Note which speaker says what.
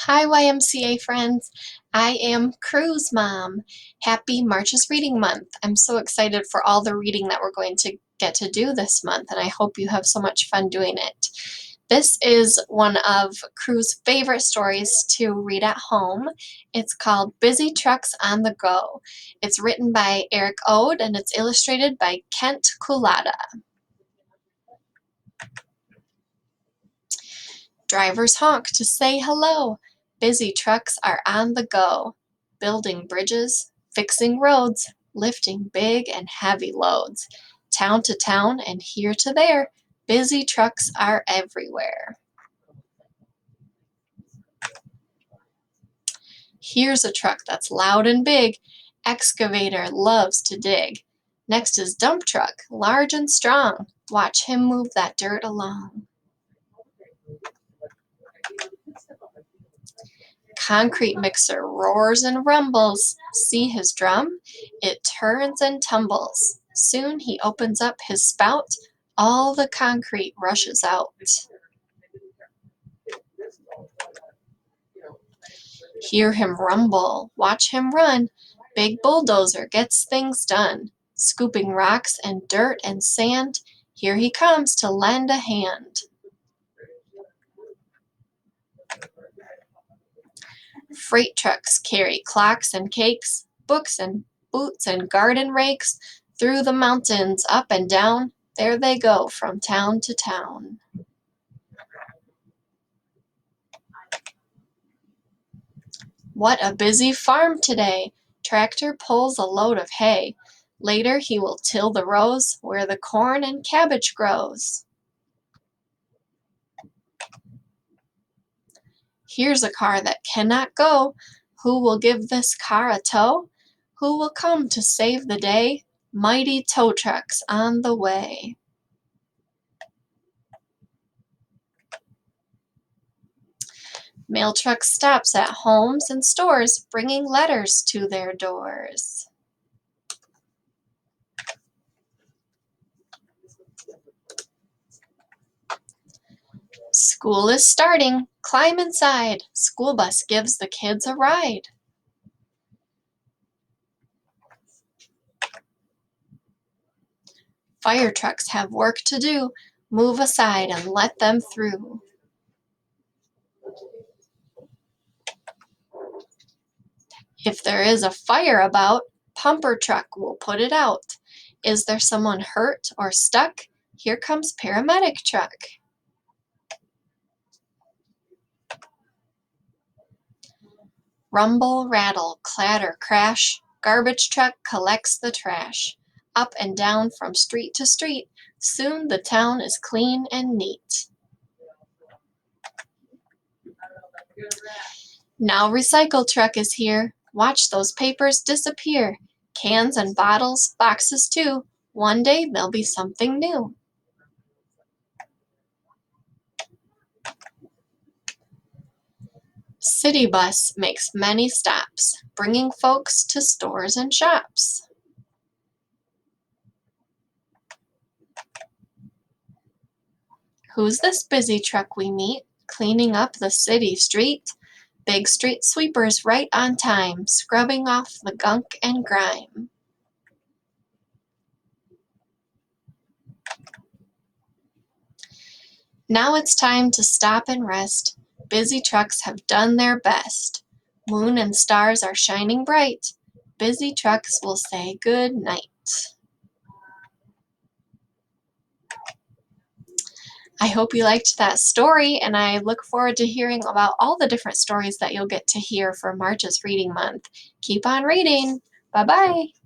Speaker 1: Hi, YMCA friends. I am Cruise Mom. Happy March's Reading Month. I'm so excited for all the reading that we're going to get to do this month, and I hope you have so much fun doing it. This is one of Cru's favorite stories to read at home. It's called Busy Trucks on the Go. It's written by Eric Ode and it's illustrated by Kent Kulada. Drivers honk to say hello. Busy trucks are on the go, building bridges, fixing roads, lifting big and heavy loads. Town to town and here to there, busy trucks are everywhere. Here's a truck that's loud and big. Excavator loves to dig. Next is dump truck, large and strong. Watch him move that dirt along. Concrete mixer roars and rumbles. See his drum? It turns and tumbles. Soon he opens up his spout. All the concrete rushes out. Hear him rumble. Watch him run. Big bulldozer gets things done. Scooping rocks and dirt and sand. Here he comes to lend a hand. Freight trucks carry clocks and cakes, books and boots and garden rakes. Through the mountains, up and down, there they go from town to town. What a busy farm today! Tractor pulls a load of hay. Later he will till the rows where the corn and cabbage grows. Here's a car that cannot go. Who will give this car a tow? Who will come to save the day? Mighty tow trucks on the way. Mail truck stops at homes and stores, bringing letters to their doors. School is starting. Climb inside. School bus gives the kids a ride. Fire trucks have work to do. Move aside and let them through. If there is a fire about, pumper truck will put it out. Is there someone hurt or stuck? Here comes paramedic truck. Rumble, rattle, clatter, crash. Garbage truck collects the trash. Up and down from street to street. Soon the town is clean and neat. Now recycle truck is here. Watch those papers disappear. Cans and bottles, boxes too. One day there'll be something new. City bus makes many stops, bringing folks to stores and shops. Who's this busy truck we meet, cleaning up the city street? Big street sweepers right on time, scrubbing off the gunk and grime. Now it's time to stop and rest. Busy trucks have done their best. Moon and stars are shining bright. Busy trucks will say good night. I hope you liked that story, and I look forward to hearing about all the different stories that you'll get to hear for March's Reading Month. Keep on reading. Bye-bye.